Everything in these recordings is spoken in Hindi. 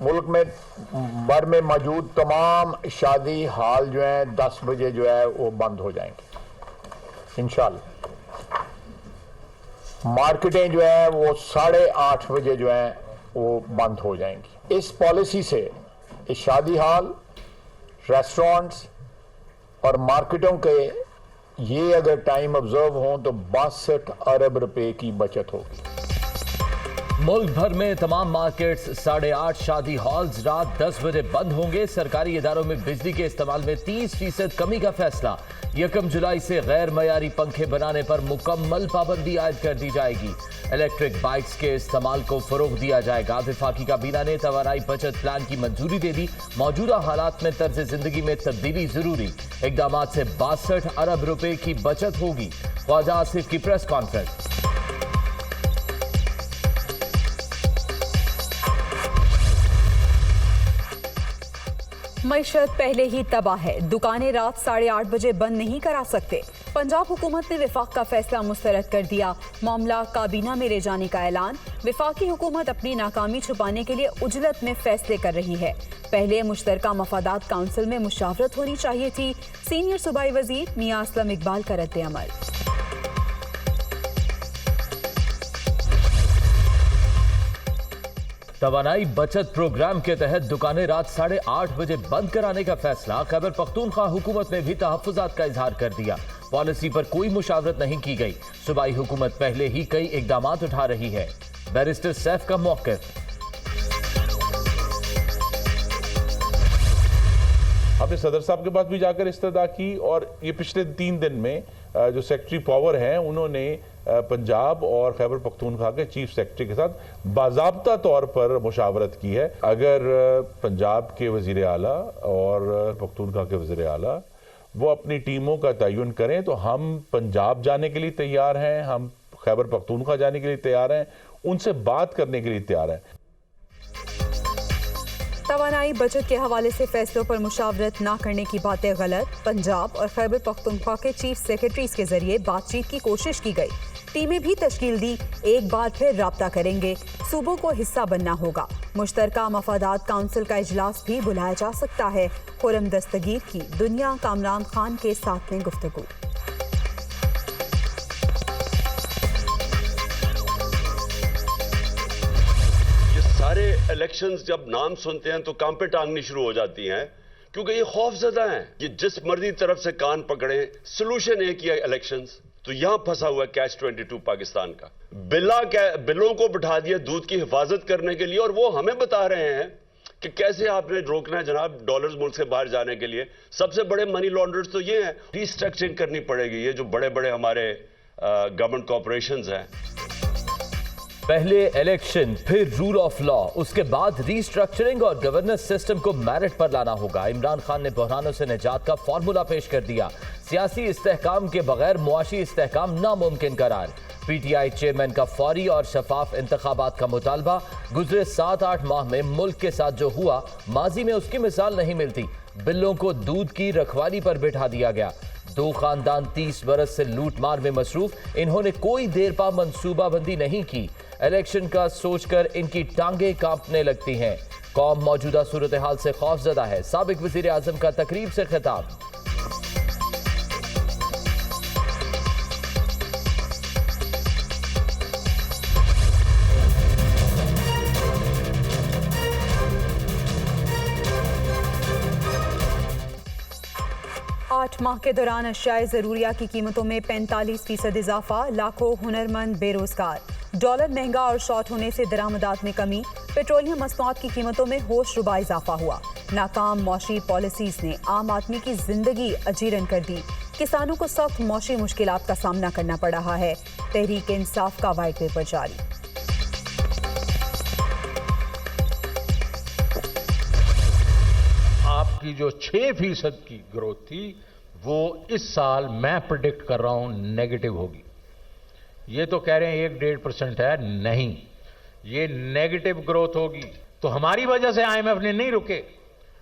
मुल्क में भर में मौजूद तमाम शादी हाल जो हैं 10 बजे जो है वो बंद हो जाएंगे इंशाल्लाह। मार्केटें जो है वो 8:30 बजे जो है वो बंद हो जाएंगी। इस पॉलिसी से इस शादी हाल, रेस्टोरेंट्स और मार्केटों के ये अगर टाइम ऑब्जर्व हों तो 62 अरब रुपए की बचत होगी। मुल्क भर में तमाम मार्केट्स 8:30 शादी हॉल्स रात 10 बजे बंद होंगे। सरकारी इदारों में बिजली के इस्तेमाल में 30% कमी का फैसला। 1 जुलाई से गैर मयारी पंखे बनाने पर मुकम्मल पाबंदी आयद कर दी जाएगी। इलेक्ट्रिक बाइक्स के इस्तेमाल को फरोग दिया जाएगा। वफाकी काबीना ने तवानाई बचत प्लान की मंजूरी दे दी। मौजूदा हालात में तर्ज जिंदगी में तब्दीली जरूरी। इकदाम से 62 अरब रुपए की बचत होगी। ख्वाजा आसिफ की प्रेस कॉन्फ्रेंस। मईशत पहले ही तबाह है, दुकानें रात 8:30 बजे बंद नहीं करा सकते। पंजाब हुकूमत ने विफाक का फैसला मुस्तरद कर दिया। मामला काबीना में ले जाने का ऐलान। विफाकी हुकूमत अपनी नाकामी छुपाने के लिए उजलत में फैसले कर रही है। पहले मुश्तरका मफादात काउंसिल में मुशावरत होनी चाहिए थी। सीनियर सूबाई वजीर मियां असलम इकबाल का रद्द-ए-अमल। तवानाई बचत प्रोग्राम के तहत दुकानें रात 8:30 बजे बंद कराने का फैसला। खैबर पख्तूनख्वा हुकूमत ने भी तहफ्फुजात का इजहार कर दिया। पॉलिसी पर कोई मुशावरत नहीं की गई। सूबाई हुकूमत पहले ही कई इकदाम उठा रही है। बैरिस्टर सैफ का मौक़िफ़। आपने सदर साहब के पास भी जाकर इस्तदा की और ये पिछले 3 दिन में जो सेक्रेटरी पावर हैं उन्होंने पंजाब और खैबर पख्तूनख्वा के चीफ सेक्रेटरी के साथ बाज़ाब्ता तौर पर मुशावरत की है। अगर पंजाब के वज़ीर आला और पख्तूनख्वा के वज़ीर आला वो अपनी टीमों का तयन करें तो हम पंजाब जाने के लिए तैयार हैं, हम खैबर पख्तूनख्वा जाने के लिए तैयार हैं, उनसे बात करने के लिए तैयार हैं। तवानाई बजट के हवाले से फैसलों पर मुशावरत न करने की बातें गलत। पंजाब और खैबर पख्तूनख्वा के चीफ सेक्रेटरीज के जरिए बातचीत की कोशिश की गई। टीमें भी तश्कील दी। एक बार फिर राब्ता करेंगे। सूबों को हिस्सा बनना होगा। मुश्तरका मफादात काउंसिल का इजलास भी बुलाया जा सकता है। खुरम दस्तगीर की दुनिया कामरान खान के साथ में गुफ्तगू। सारे इलेक्शंस जब नाम सुनते हैं तो कान पे टांगनी शुरू हो जाती हैं, क्योंकि ये खौफजदा हैं। ये जिस मर्जी तरफ से कान पकड़े, सोल्यूशन एक ही है इलेक्शंस। तो यहां फंसा हुआ है कैच 22 पाकिस्तान का। बिलों को बिठा दिया दूध की हिफाजत करने के लिए, और वो हमें बता रहे हैं कि कैसे आपने रोकना है जनाब डॉलर्स मुल्क से बाहर जाने के लिए। सबसे बड़े मनी लॉन्ड्रर्स तो ये हैं। रिस्ट्रक्चरिंग करनी पड़ेगी। ये जो बड़े बड़े हमारे गवर्नमेंट कॉर्पोरेशंस हैं। पहले इलेक्शन, फिर रूल ऑफ लॉ, उसके बाद रीस्ट्रक्चरिंग और गवर्नेंस सिस्टम को मेरिट पर लाना होगा। इमरान खान ने बहरानों से निजात का फॉर्मूला पेश कर दिया। सियासी इस्तेहकाम के बगैर मुआशी इस्तेहकाम नामुमकिन करार। पीटीआई चेयरमैन का फौरी और शफाफ इंतखाबात का मुतालबा। गुजरे 7-8 माह में मुल्क के साथ जो हुआ, माजी में उसकी मिसाल नहीं मिलती। बिल्लों को दूध की रखवाली पर बिठा दिया गया। 2 खानदान 30 बरस से लूटमार में मसरूफ। इन्होंने कोई देरपा मंसूबाबंदी नहीं की। इलेक्शन का सोचकर इनकी टांगे कांपने लगती हैं। कौम मौजूदा सूरत हाल से खौफजदा है। साबिक वजीर आजम का तकरीब से खिताब। 8 माह के दौरान अशियाए ज़रूरिया की कीमतों में 45% इजाफा। लाखों हुनरमंद बेरोजगार। डॉलर महंगा और शॉर्ट होने से दरामदात में कमी। पेट्रोलियम मसनूआत की कीमतों में होशरुबा इजाफा हुआ। नाकाम मौशी पॉलिसीज ने आम आदमी की जिंदगी अजीरन कर दी। किसानों को सख्त मौशी मुश्किलात का सामना करना पड़ रहा है। तहरीक इंसाफ का वाइट पेपर जारी। आपकी जो 6% की ग्रोथ थी वो इस साल मैं प्रेडिक्ट कर रहा हूं नेगेटिव होगी। ये तो कह रहे हैं 1-1.5% है, नहीं, ये नेगेटिव ग्रोथ होगी। तो हमारी वजह से आईएमएफ ने नहीं रुके,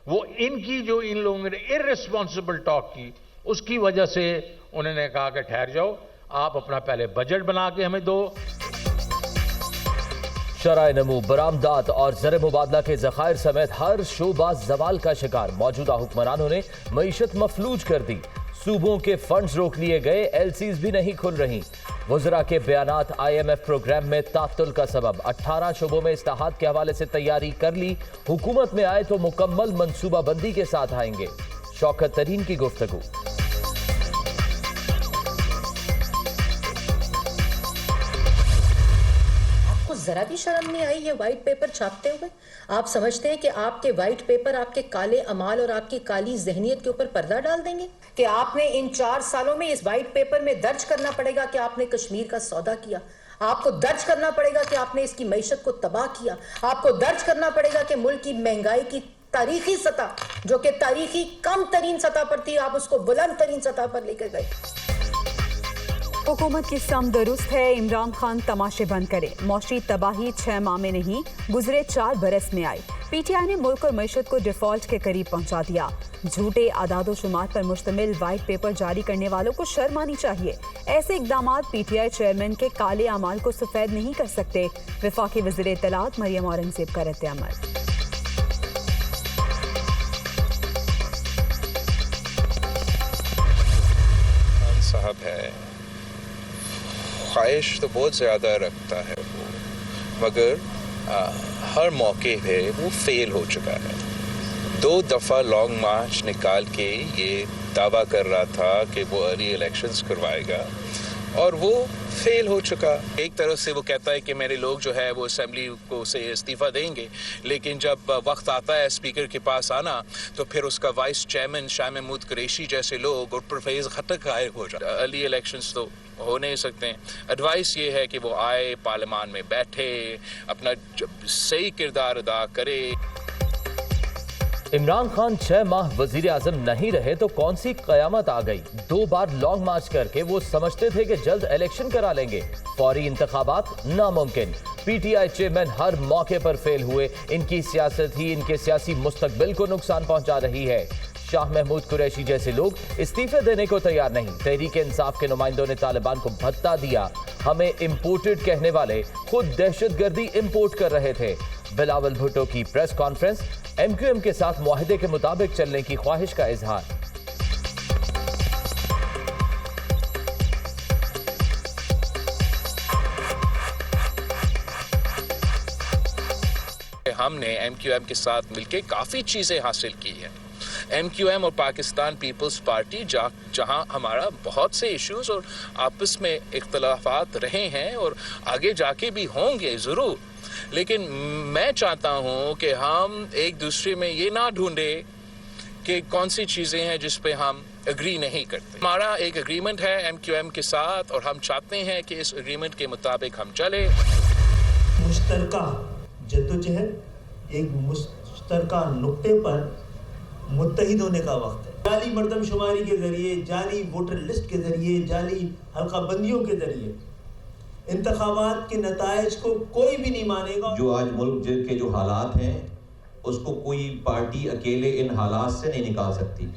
वो इनकी जो इन लोगों ने इररिस्पॉन्सिबल टॉक की उसकी वजह से उन्होंने कहा कि ठहर जाओ, आप अपना पहले बजट बना के हमें दो। शराय नमू, बरामदात और ज़र मुबादला के ज़खायर समेत हर शोबा जवाल का शिकार। मौजूदा हुक्मरानों ने मईशत मफलूज कर दी। सूबों के फंड्स रोक लिए गए, एलसीज भी नहीं खुल रही। वज़रा के बयानात IMF प्रोग्राम में तात्तुल का सबब। 18 शोबों में इस्लाहात के हवाले से तैयारी कर ली, हुकूमत में आए तो मुकम्मल मनसूबाबंदी के साथ आएंगे। शौकत तरीन की गुफ्तगू। जरा भी शर्म नहीं आई ये व्हाइट पेपर छापते हुए? आप समझते हैं कि आपके व्हाइट पेपर आपके काले अमाल और आपकी काली जहनियत के ऊपर पर्दा डाल देंगे? कि आपने इन 4 सालों में इस व्हाइट पेपर में दर्ज करना पड़ेगा कि आपने कश्मीर का सौदा किया, आपको दर्ज करना पड़ेगा कि आपने इसकी मईशत को तबाह किया, आपको दर्ज करना पड़ेगा कि मुल्क की महंगाई की तारीखी सतह, जो कि तारीखी कम तरीन सतह पर थी, आप उसको बुलंद तरीन सतह पर लेकर गए। हुकूमत की सम दुरुस्त है, इमरान खान तमाशे बंद करे। मौशी तबाही 6 माह में नहीं, गुजरे 4 बरस में आई। PTI ने मुल्क और मईशत को डिफॉल्ट के करीब पहुंचा दिया। झूठे आदादो शुमार पर मुश्तमिल व्हाइट पेपर जारी करने वालों को शर्म आनी चाहिए। ऐसे इकदाम PTI चेयरमैन के काले अमाल को सफेद नहीं कर सकते। वफाकी वज़ीर इत्तलात मरियम औरंगजेब का रद्द-ए-अमल। साहब है, ख्वाहिश तो बहुत ज़्यादा रखता है वो, मगर हर मौके पे वो फेल हो चुका है। 2 दफ़ा लॉन्ग मार्च निकाल के ये दावा कर रहा था कि वो अर्ली इलेक्शंस करवाएगा और वो फेल हो चुका। एक तरफ से वो कहता है कि मेरे लोग जो है वो असेंबली को से इस्तीफ़ा देंगे, लेकिन जब वक्त आता है स्पीकर के पास आना तो फिर उसका वाइस चेयरमैन शाह महमूद कुरैशी जैसे लोग और परवेज़ खट्टक गायब हो जाए। अर्ली इलेक्शंस तो हो नहीं सकते हैं। एडवाइस ये है कि वो आए, पार्लियामान में बैठे, अपना सही किरदार अदा करे। इमरान खान 6 माह वजीर आजम नहीं रहे तो कौन सी कयामत आ गई? 2 बार लॉन्ग मार्च करके वो समझते थे कि जल्द इलेक्शन करा लेंगे। फौरी इंतखाबात नामुमकिन। PTI चेयरमैन हर मौके पर फेल हुए। इनकी सियासत ही इनके सियासी मुस्तकबिल को नुकसान पहुंचा रही है। शाह महमूद कुरैशी जैसे लोग इस्तीफे देने को तैयार नहीं। तहरीक इंसाफ के नुमाइंदों ने तालिबान को भत्ता दिया। हमें इम्पोर्टेड कहने वाले खुद दहशतगर्दी इम्पोर्ट कर रहे थे। बिलावल भुट्टो की प्रेस कॉन्फ्रेंस, MQM के साथ मुआहदे के मुताबिक चलने की ख्वाहिश का इजहार। हमने MQM के साथ मिलके काफ़ी चीज़ें हासिल की हैं। MQM और पाकिस्तान पीपल्स पार्टी जहां हमारा बहुत से इश्यूज और आपस में इख्तलाफात रहे हैं और आगे जाके भी होंगे ज़रूर, लेकिन मैं चाहता हूं कि हम एक दूसरे में ये ना ढूंढे कि कौन सी चीज़ें हैं जिस पे हम एग्री नहीं करते। हमारा एक एग्रीमेंट है MQM के साथ और हम चाहते हैं कि इस एग्रीमेंट के मुताबिक हम चले। मुश्तरका जद्दोजहद एक मुश्तरका नुक्ते पर मुत्तहिद होने का वक्त है। जाली मर्दमशुमारी के जरिए, जाली वोटर लिस्ट के जरिए, जाली हल्का बंदियों के जरिए इंतखाबात के नतायज को कोई भी नहीं मानेगा। जो आज मुल्क के जो हालात हैं उसको कोई पार्टी अकेले इन हालात से नहीं निकाल सकती।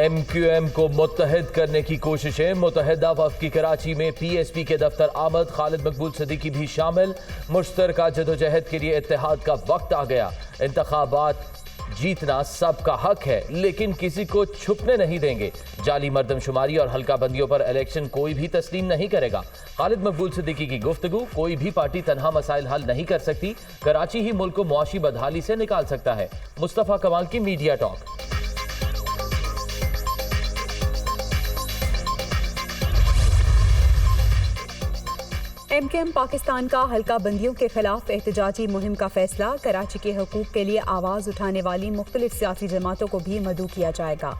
MQM को मुत्तहिद करने की कोशिशें। मुत्तहिदा वफ़द की कराची में PSP के दफ्तर आमद। खालिद मकबूल सिद्दीकी भी शामिल। मुश्तरका जदोजहद के लिए इत्तेहाद का वक्त आ गया। इंतखाबात जीतना सबका हक है, लेकिन किसी को छुपने नहीं देंगे। जाली मर्दमशुमारी और हल्का बंदियों पर इलेक्शन कोई भी तस्लीम नहीं करेगा। खालिद मकबूल सिद्दीकी की गुफ्तगू, कोई भी पार्टी तनहा मसाइल हल नहीं कर सकती। कराची ही मुल्क को मुआशी बदहाली से निकाल सकता है। मुस्तफ़ा कमाल की मीडिया टॉक। MQM पाकिस्तान का हल्का बंदियों के खिलाफ एहतजाजी मुहिम का फैसला। कराची के हकूक के लिए आवाज उठाने वाली मुख्तलिफ सियासी जमातों को भी मदऊ किया जाएगा।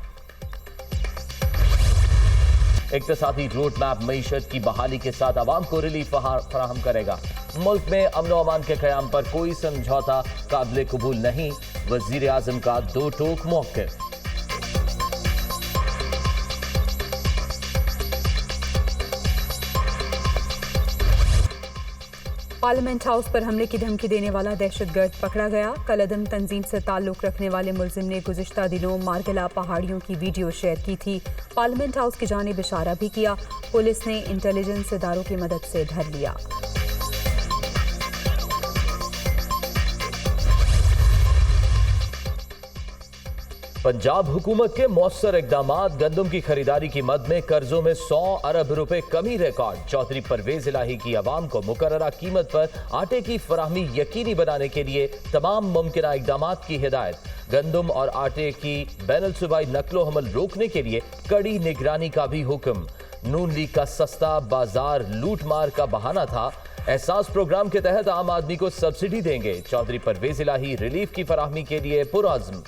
इक्तसादी रोड मैप मईशत की बहाली के साथ आवाम को रिलीफ फराहम करेगा। मुल्क में अमन व अमान के क़याम पर कोई समझौता काबिल कबूल नहीं। वज़ीर आज़म का 2 टोक मौक़िफ़। पार्लियामेंट हाउस पर हमले की धमकी देने वाला दहशतगर्द पकड़ा गया। कलअदम तंजीम से ताल्लुक रखने वाले मुलजिम ने गुज़िश्ता दिनों मार्गला पहाड़ियों की वीडियो शेयर की थी। पार्लियामेंट हाउस की जानिब इशारा भी किया। पुलिस ने इंटेलिजेंस इदारों की मदद से धर लिया। पंजाब हुकूमत के मौसर इकदामात, गंदम की खरीदारी की मद में कर्जों में 100 अरब रुपए कमी रिकॉर्ड। चौधरी परवेज इलाही की आवाम को मुकर्ररा कीमत पर आटे की फराहमी यकीनी बनाने के लिए तमाम मुमकिन इकदामात की हिदायत। गंदम और आटे की बैनुल सूबाई नकलो हमल रोकने के लिए कड़ी निगरानी का भी हुक्म। नून लीग का सस्ता बाजार लूट मार का बहाना था। एहसास प्रोग्राम के तहत आम आदमी को सब्सिडी देंगे। चौधरी परवेज इलाही रिलीफ की फराहमी के लिए पुरअज़्म।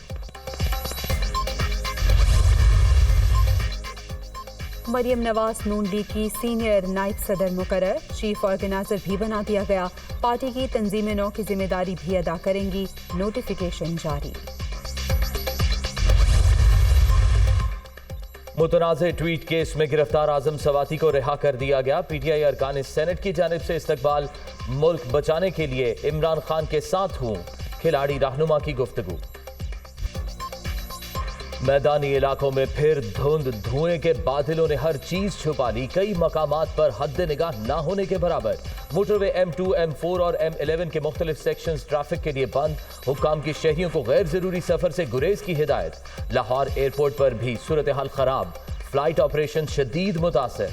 मरियम नवाज नून लीग की सीनियर नायब सदर मुकर्रर, चीफ ऑर्गेनाइजर भी बना दिया गया। पार्टी की तंजीम नौ की जिम्मेदारी भी अदा करेंगी। नोटिफिकेशन जारी। मुतनाज़े ट्वीट केस में गिरफ्तार आजम सवाती को रिहा कर दिया गया। पीटीआई अरकान सेनेट की जानिब से इस्तकबाल, मुल्क बचाने के लिए इमरान खान के साथ हूं, खिलाड़ी रहनुमा की गुफ्तगू। मैदानी इलाकों में फिर धुंध, धुएं के बादलों ने हर चीज छुपा ली। कई मकामात पर हद निगाह ना होने के बराबर। मोटरवे M2, M4 और M11 के मुख्तलिफ सेक्शंस ट्रैफिक के लिए बंद। हुक्काम की शहरियों को गैर जरूरी सफर से गुरेज की हिदायत। लाहौर एयरपोर्ट पर भी सूरत हाल खराब, फ्लाइट ऑपरेशन शदीद मुतासर।